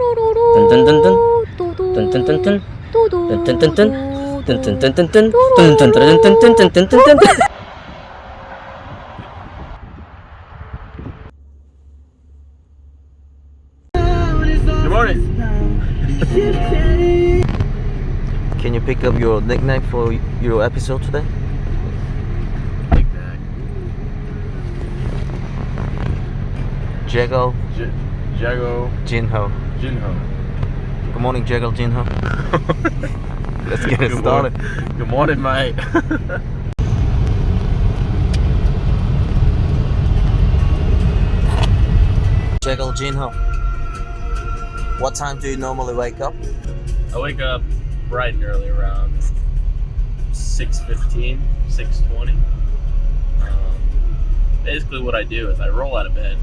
Good morning. Can you pick up your nickname for your episode today? Like that. Jago Jago Jinho. Jinho. Good morning, Jago Jinho. Let's get it started. Good morning, mate. Jago Jinho. What time do you normally wake up? I wake up bright and early around 6:15, 6:20. Basically what I do is I roll out of bed.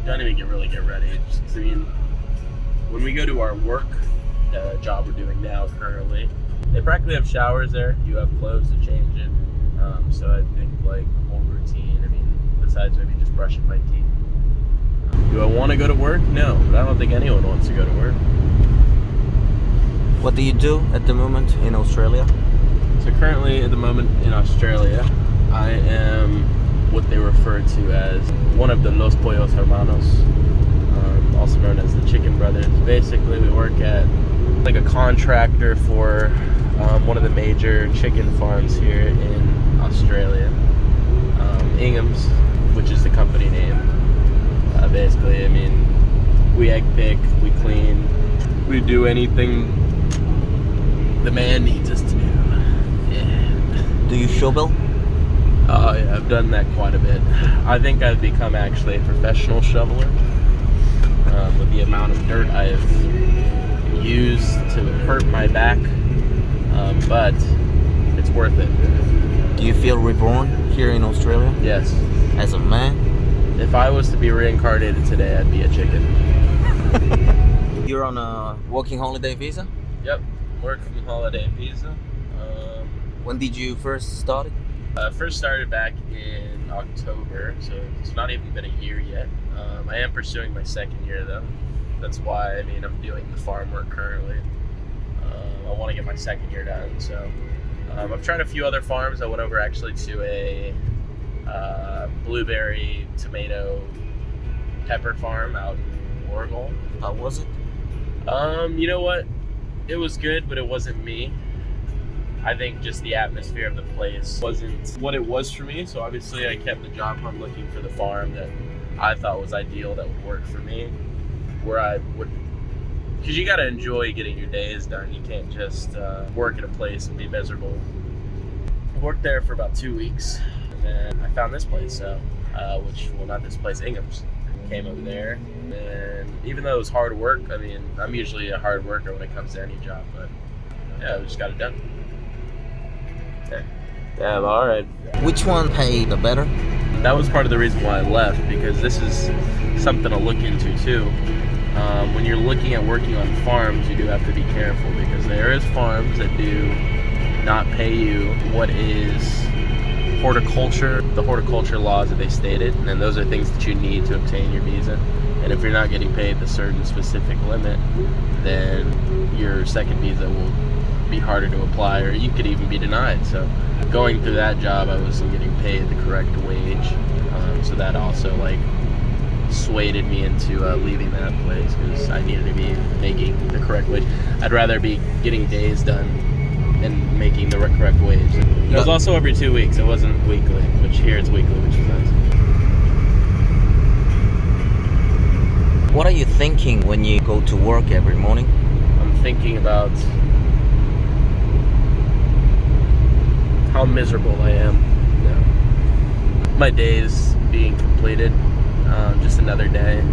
Don't even really get ready. Just 'cause, I mean, when we go to our work job we're doing now currently, they practically have showers there. You have clothes to change in. So I think like the whole routine, I mean, besides maybe just brushing my teeth. Do I want to go to work? No, but I don't think anyone wants to go to work. What do you do at the moment in Australia? So currently at the moment in Australia, I am what they refer to as one of the Los Pollos Hermanos, also known as the Chicken Brothers. Basically, we work at like a contractor for one of the major chicken farms here in Australia, Ingham's, which is the company name. Basically, I mean, we egg pick, we clean, we do anything the man needs us to do. Yeah. Do you shovel? Oh yeah, I've done that quite a bit. I think I've become actually a professional shoveler with the amount of dirt I've used to hurt my back, but it's worth it. Do you feel reborn here in Australia Yes. as a man? If I was to be reincarnated today, I'd be a chicken. You're on a working holiday visa? Yep, working holiday visa. When did you first start it? I first started back in October, so it's not even been a year yet. I am pursuing my second year though. That's why, I mean, I'm doing the farm work currently. I want to get my second year done, so I've tried a few other farms. I went over actually to a blueberry, tomato, pepper farm out in Oregon. How was it? You know what? It was good, but it wasn't me. I think just the atmosphere of the place wasn't what it was for me. So obviously I kept the job hunt looking for the farm that I thought was ideal, that would work for me. Where I would, because you got to enjoy getting your days done. You can't just work at a place and be miserable. I worked there for about 2 weeks, and then I found this place, not this place, Ingham's. Came over there, and even though it was hard work, I mean, I'm usually a hard worker when it comes to any job, but yeah, I just got it done. Yeah, all right. Which one paid the better? That was part of the reason why I left, because this is something to look into too. When you're looking at working on farms, you do have to be careful, because there is farms that do not pay you what is horticulture, the horticulture laws that they stated, and then those are things that you need to obtain your visa. And if you're not getting paid the certain specific limit, then your second visa will be harder to apply, or you could even be denied. So going through that job, I wasn't getting paid the correct wage, so that also like swayed me into leaving that place, because I needed to be making the correct wage. I'd rather be getting days done and making the correct wage. It was also every 2 weeks. It wasn't weekly, which here it's weekly, which is nice. What are you thinking when you go to work every morning? I'm thinking about how miserable I am now. My days being completed, just another day.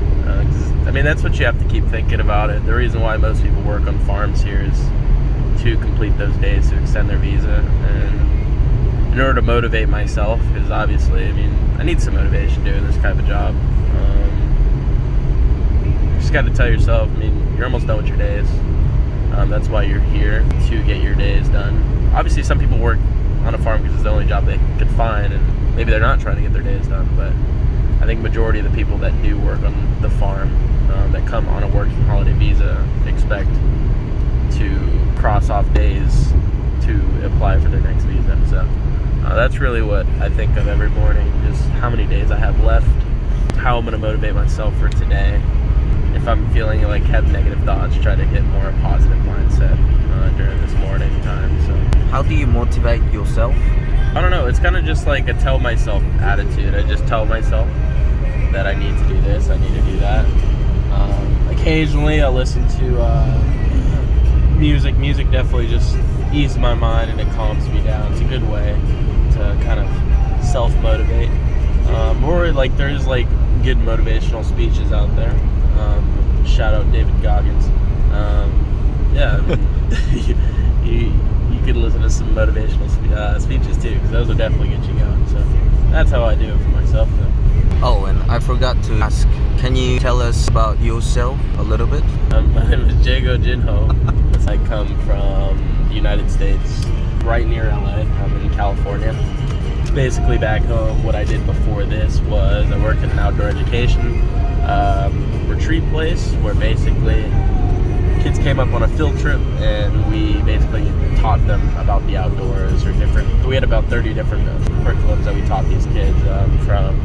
I mean, that's what you have to keep thinking about it. The reason why most people work on farms here is to complete those days, to extend their visa. And in order to motivate myself, because obviously, I mean, I need some motivation doing this kind of a job. You just got to tell yourself, I mean, you're almost done with your days. That's why you're here, to get your days done. Obviously, some people work on a farm because it's the only job they could find, and maybe they're not trying to get their days done, but I think majority of the people that do work on the farm that come on a working holiday visa expect to cross off days to apply for their next visa. So that's really what I think of every morning, just how many days I have left, how I'm going to motivate myself for today. If I'm feeling like have negative thoughts, try to get more a positive mindset during this morning time. So How do you motivate yourself? I don't know, it's kind of just like a tell myself attitude. I just tell myself that I need to do this, I need to do that. Occasionally I listen to music. Music definitely just eases my mind and it calms me down. It's a good way to kind of self-motivate. Or like there's like good motivational speeches out there. Shout out David Goggins. Yeah, you could listen to some motivational speeches too, because those will definitely get you going. So that's how I do it for myself though. Oh, and I forgot to ask, can you tell us about yourself a little bit? My name is Jago Jinho. I come from the United States, right near LA. I'm in California. Basically back home, what I did before this was I worked in an outdoor education retreat place where basically kids came up on a field trip and we basically taught them about the outdoors or different. We had about 30 different curriculums that we taught these kids, from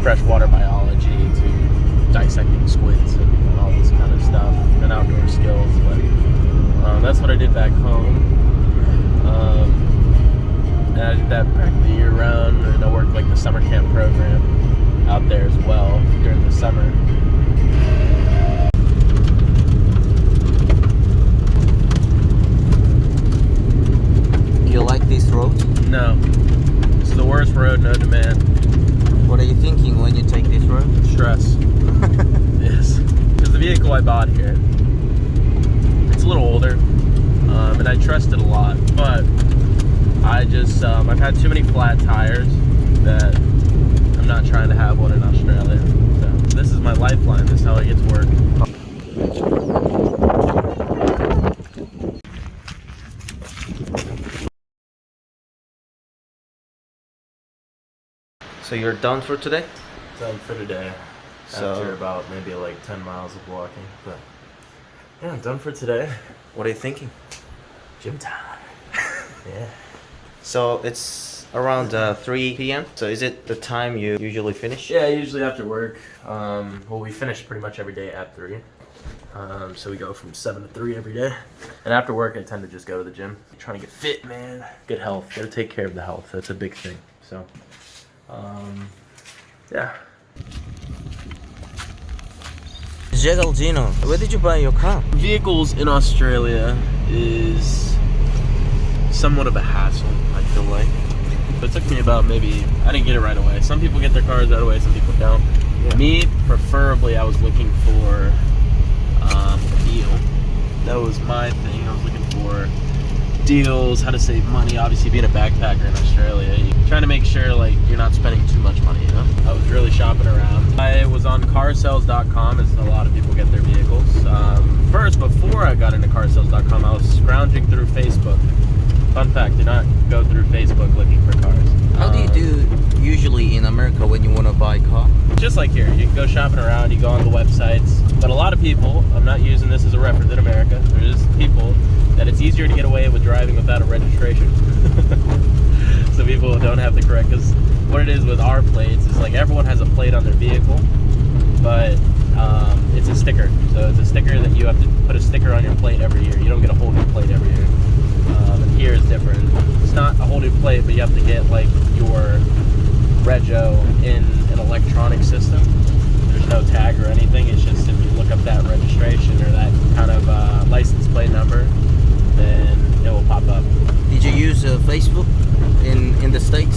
freshwater biology to dissecting squids and all this kind of stuff and outdoor skills. But that's what I did back home. And I did that practically year round, and I worked like the summer camp program out there as well during the summer. Do you like this road? No, it's the worst road, no demand. What are you thinking when you take this road? Stress. Yes, because the vehicle I bought here, it's a little older, and I trust it a lot, but I just, I've had too many flat tires that I'm not trying to have one in Australia. So this is my lifeline. This is how I get to work. So you're done for today? Done for today. So- After about maybe like 10 miles of walking, but yeah, I'm done for today. What are you thinking? Gym time. Yeah. So it's around 3 p.m. So is it the time you usually finish? Yeah, usually after work. Well, we finish pretty much every day at 3. So we go from 7 to 3 every day. And after work, I tend to just go to the gym. Trying to get fit, man. Good health. Gotta take care of the health. That's a big thing. So, yeah. Geraldino, where did you buy your car? Vehicles in Australia is somewhat of a hassle, I feel like. But it took me about maybe, I didn't get it right away. Some people get their cars right away, some people don't. Yeah. Me, preferably, I was looking for a deal. That was my thing. I was looking for deals, how to save money. Obviously, being a backpacker in Australia, you're trying to make sure like you're not spending too much money, you know? I was really shopping around. I was on carsales.com, as a lot of people get their vehicles. First, before I got into carsales.com, I was scrounging through Facebook. Fun fact, do not go through Facebook looking for cars. How do you do usually in America when you want to buy a car? Just like here, you can go shopping around, you go on the websites, but a lot of people, I'm not using this as a reference in America, there's people that it's easier to get away with driving without a registration. So people don't have the correct, because what it is with our plates is like everyone has a plate on their vehicle, but it's a sticker. So it's a sticker that you have to put a sticker on your plate every year. You don't get a whole new plate every year. And here is different. It's not a whole new plate, but you have to get like your rego in an electronic system. There's no tag or anything. It's just if you look up that registration or that kind of license plate number, then it will pop up. Did you use Facebook in the States?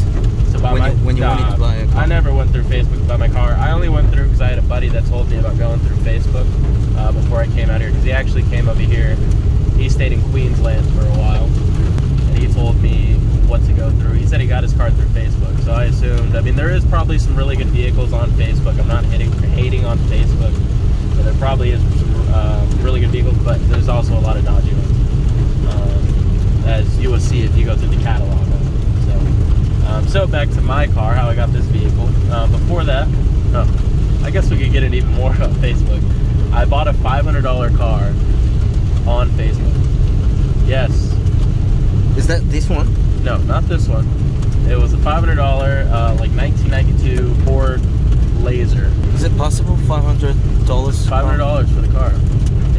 So buy when you wanted to buy a car? I never went through Facebook to buy my car. I only went through because I had a buddy that told me about going through Facebook before I came out here. Because he actually came over here. He stayed in Queensland for a while, and he told me what to go through. He said he got his car through Facebook, so I assumed. I mean, there is probably some really good vehicles on Facebook. I'm not hating on Facebook, but there probably is some really good vehicles, but there's also a lot of dodgy ones, as you will see if you go through the catalog of it. So back to my car, how I got this vehicle. Before that, I guess we could get it even more on Facebook. I bought a $500 car on Facebook. Yes. Is that this one? No, not this one. It was a $500 like 1992 Ford Laser. Is it possible $500? $500 for the car.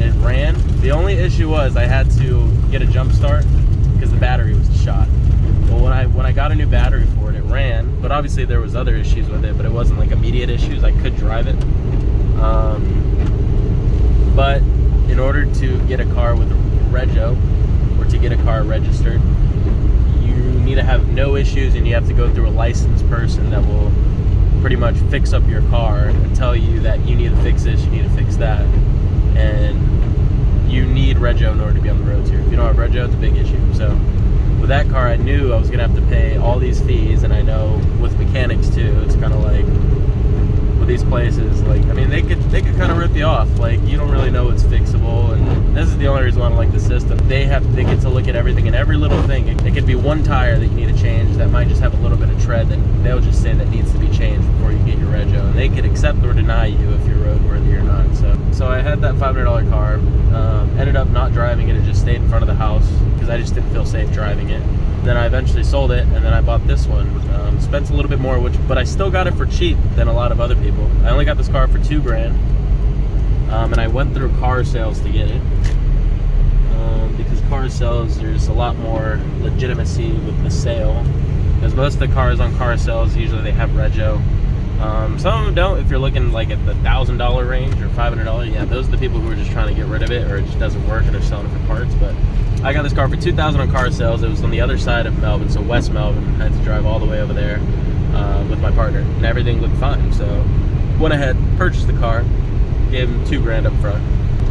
It ran. The only issue was I had to get a jump start because the battery was shot. Well, when I got a new battery for it, it ran. But obviously there was other issues with it, but it wasn't like immediate issues. I could drive it. But in order to get a car with a rego, or to get a car registered, you need to have no issues, and you have to go through a licensed person that will pretty much fix up your car and tell you that you need to fix this, you need to fix that, and you need rego in order to be on the roads here. If you don't have rego, it's a big issue. So with that car, I knew I was gonna have to pay all these fees, and I know with mechanics too, it's kind of like with these places, like, I mean, they could kind of rip you off. Like, you don't really know what's fixable, and this is the only reason why I don't like the system. They get to look at everything, and every little thing. It could be one tire that you need to change that might just have a little bit of tread, then they'll just say that needs to be changed before you get your rego, and they could accept or deny you if you're roadworthy or not. So I had that $500 car, ended up not driving it. It just stayed in front of the house because I just didn't feel safe driving it. Then I eventually sold it, and then I bought this one. Spent a little bit more, but I still got it for cheap than a lot of other people. I only got this car for $2,000, and I went through car sales to get it. Because car sales, there's a lot more legitimacy with the sale. Because most of the cars on car sales, usually they have rego. Some of them don't. If you're looking like at the $1,000 range or $500, yeah, those are the people who are just trying to get rid of it, or it just doesn't work and they're selling it for parts. But I got this car for $2,000 on car sales. It was on the other side of Melbourne, so West Melbourne. I had to drive all the way over there with my partner, and everything looked fine. So went ahead, purchased the car, gave him $2,000 up front,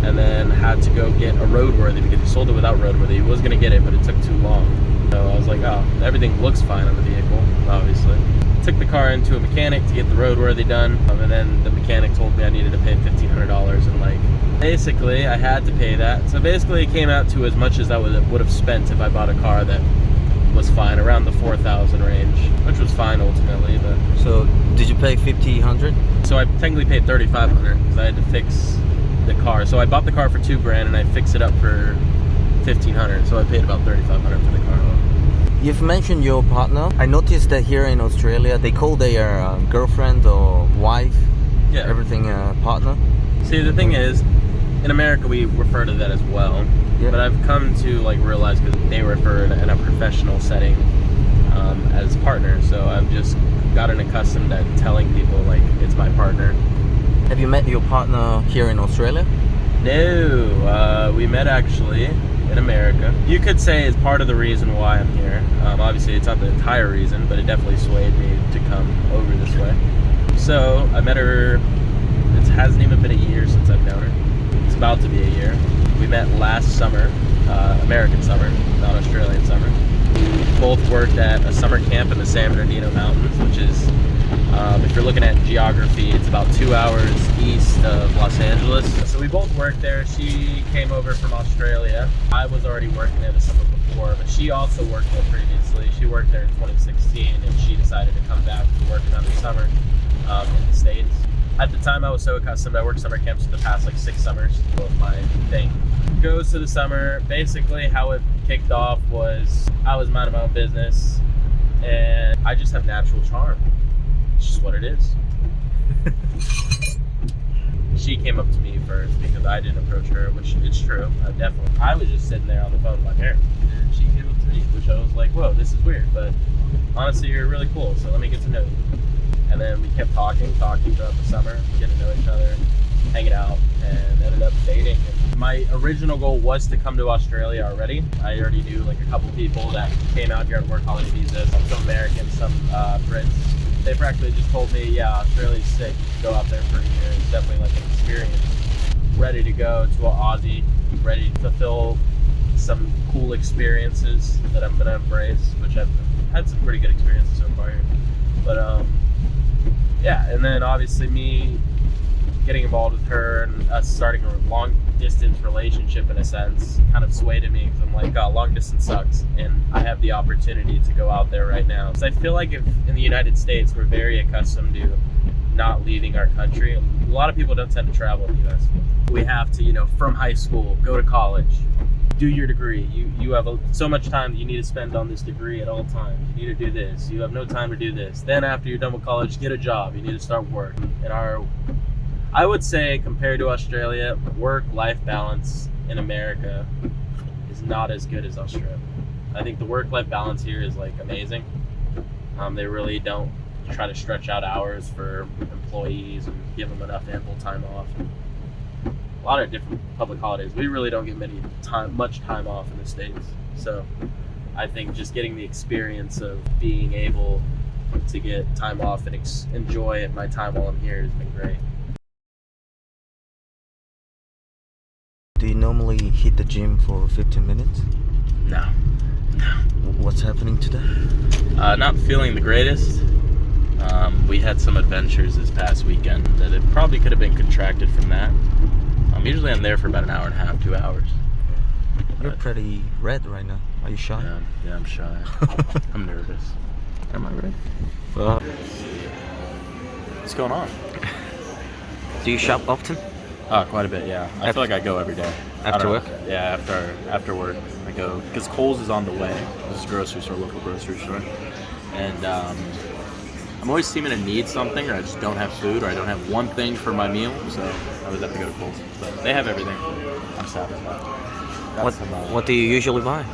and then had to go get a roadworthy because he sold it without roadworthy. He was gonna get it, but it took too long. So I was like, oh, everything looks fine on the vehicle, obviously. Took the car into a mechanic to get the roadworthy done, and then the mechanic told me I needed to pay $1,500, and like, basically I had to pay that. So basically it came out to as much as I would have spent if I bought a car that was fine, around the 4,000 range, which was fine ultimately. But So did you pay $1,500? so I technically paid $3,500 because I had to fix the car. So I bought the car for $2,000 and I fixed it up for $1,500. So I paid about $3,500 for the car. You've mentioned your partner. I noticed that here in Australia, they call their girlfriend or wife, Yeah. everything partner. See, the thing is, in America we refer to that as well. Yeah. But I've come to like realize because they refer in a professional setting as partner. So I've just gotten accustomed to telling people like it's my partner. Have you met your partner here in Australia? No, we met actually in America. You could say it's part of the reason why I'm here. Obviously, it's not the entire reason, but it definitely swayed me to come over this way. So I met her. It hasn't even been a year since I've known her. It's about to be a year. We met last summer, American summer, not Australian summer. Both worked at a summer camp in the San Bernardino Mountains, which is, if you're looking at geography, it's about 2 hours east of Los Angeles. So we both worked there. She came over from Australia. I was already working there the summer before, but she also worked there previously. She worked there in 2016, and she decided to come back to work another summer in the States. At the time, I was so accustomed. I worked summer camps for the past like 6 summers. That was my thing. Goes to the summer. Basically, how it kicked off was I was minding my own business, and I just have natural charm. It's just what it is. She came up to me first because I didn't approach her, which it's true. I was just sitting there on the phone with my parents, and she came up to me, which I was like, whoa, this is weird, but honestly, you're really cool, so let me get to know you. And then we kept talking throughout the summer, getting to know each other, hanging out, and ended up dating. And my original goal was to come to Australia already. I already knew like a couple people that came out here on work holiday visas, some Americans, some Brits. They practically just told me, yeah, Australia's sick, you should go out there for a year. It's definitely like an experience. Ready to go to an Aussie, ready to fulfill some cool experiences that I'm gonna embrace, which I've had some pretty good experiences so far here. But yeah, and then obviously me getting involved with her and us starting a long distance relationship in a sense kind of swayed me because I'm like, oh, long distance sucks, and I have the opportunity to go out there right now. So I feel like if in the United States we're very accustomed to not leaving our country. A lot of people don't tend to travel in the U.S. We have to, you know, from high school, go to college, do your degree. You have so much time that you need to spend on this degree at all times. You need to do this. You have no time to do this. Then after you're done with college, get a job. You need to start work. I would say, compared to Australia, work-life balance in America is not as good as Australia. I think the work-life balance here is like amazing. They really don't try to stretch out hours for employees and give them enough ample time off. A lot of different public holidays. We really don't get much time off in the States. So I think just getting the experience of being able to get time off and enjoy my time while I'm here has been great. Do you normally hit the gym for 15 minutes? No. What's happening today? Not feeling the greatest. We had some adventures this past weekend that it probably could have been contracted from that. Usually I'm there for about an hour and a half, 2 hours. You're pretty red right now. Are you shy? Yeah, I'm shy. I'm nervous. Am I red? What's going on? Do you shop often? Quite a bit, yeah. I feel like I go every day. After work? Yeah, after work I go, because Kohl's is on the way. This is a grocery store, local grocery store, and I'm always seeming to need something, or I just don't have food, or I don't have one thing for my meal, so I always have to go to Kohl's. But they have everything. I'm satisfied. What do you usually buy?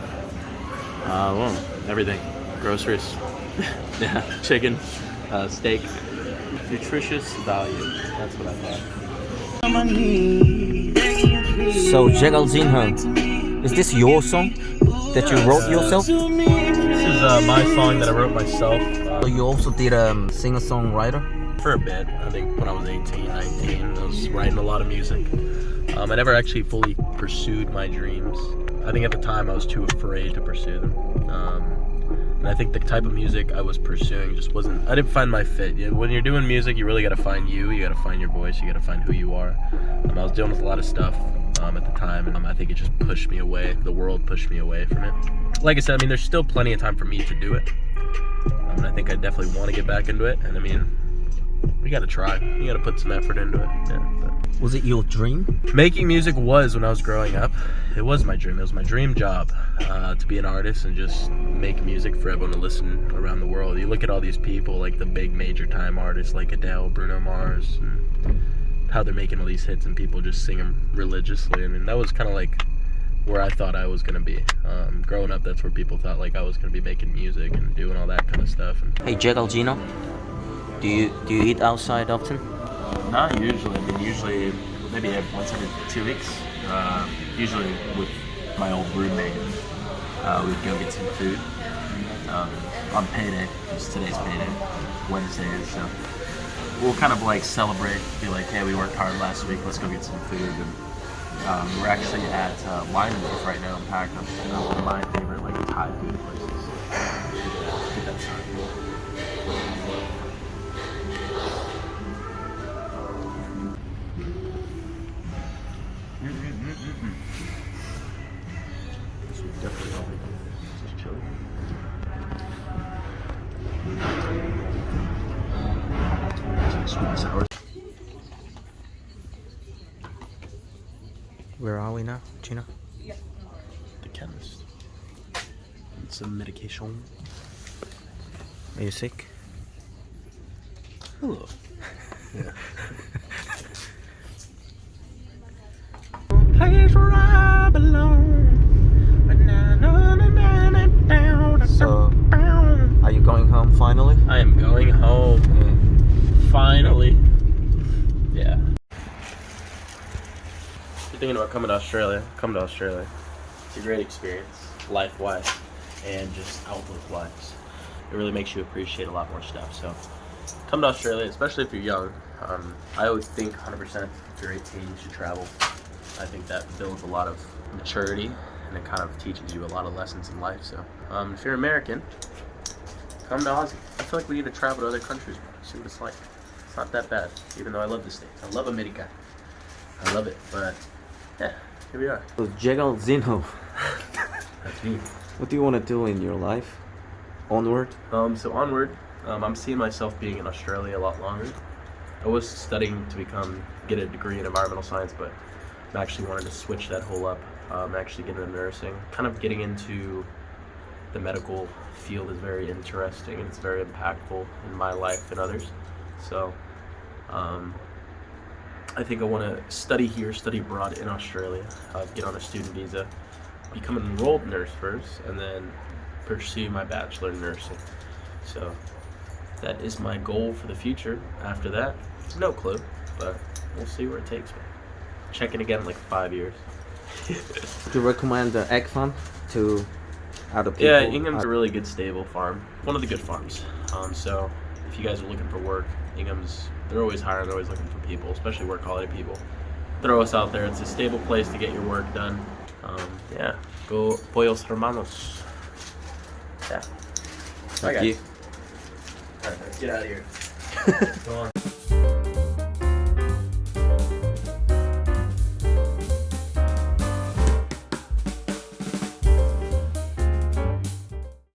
Well, everything. Groceries. Yeah, chicken, steak. Nutritious value. That's what I buy. So Jegalzinho, is this your song that you wrote yourself? This is my song that I wrote myself. So you also did singer-songwriter? For a bit. I think when I was 18, 19, I was writing a lot of music. I never actually fully pursued my dreams. I think at the time I was too afraid to pursue them. And I think the type of music I was pursuing just wasn't, I didn't find my fit. When you're doing music, you really got to find you got to find your voice, you got to find who you are. I was dealing with a lot of stuff at the time, and I think it just pushed me away. The world pushed me away from it. Like I said, I mean, there's still plenty of time for me to do it. And I think I definitely want to get back into it. And I mean, we got to try. You got to put some effort into it. Yeah. Was it your dream? Making music was, when I was growing up, it was my dream. It was my dream job, to be an artist and just make music for everyone to listen around the world. You look at all these people, like the big major time artists like Adele, Bruno Mars, and how they're making all these hits and people just sing them religiously. I mean, that was kind of like where I thought I was going to be. Growing up, that's where people thought like I was going to be making music and doing all that kind of stuff. And Hey Jegalzinho, do you eat outside often? not usually. I mean, usually maybe once every 2 weeks. Usually with my old roommate, we'd go get some food on payday. Because today's payday, Wednesdays. So we'll kind of like celebrate, be like, hey, we worked hard last week. Let's go get some food. And we're actually at Lion Wolf right now in Packnam. One of my favorite like Thai food places. Get that started. This would definitely help me. This is chili. Sweet and sour. Where are we now, Gina? The chemist. Need some medication. Are you sick? Hello. Yeah. Place where I belong. So, are you going home finally? I am going home. Finally. Yeah. If you're thinking about coming to Australia, come to Australia. It's a great experience, life-wise, and just outlook-wise. It really makes you appreciate a lot more stuff. So, come to Australia, especially if you're young. I would think 100% if you're 18, you should travel. I think that builds a lot of maturity, and it kind of teaches you a lot of lessons in life. So, if you're American, come to Aussie. I feel like we need to travel to other countries, see what it's like. It's not that bad, even though I love the States. I love America. I love it, but yeah, here we are. So Jegalzinho, That's me. what do you want to do in your life? Onward? So onward, I'm seeing myself being in Australia a lot longer. I was studying to get a degree in environmental science, but I'm actually wanted to switch that whole up. Actually get into nursing. Kind of getting into the medical field is very interesting and it's very impactful in my life and others. So I think I want to study here, study abroad in Australia, get on a student visa, become an enrolled nurse first, and then pursue my bachelor in nursing. So that is my goal for the future. After that, no clue, but we'll see where it takes me. Check it again in like 5 years. Do you recommend the egg farm to other people? Yeah, Ingham's a really good, stable farm. One of the good farms. So if you guys are looking for work, Ingham's, they're always hiring, they're always looking for people, especially work holiday people. Throw us out there. It's a stable place to get your work done. Yeah, go Pollos Hermanos. Yeah. Thank you. Alright, let's get out of here. Go on.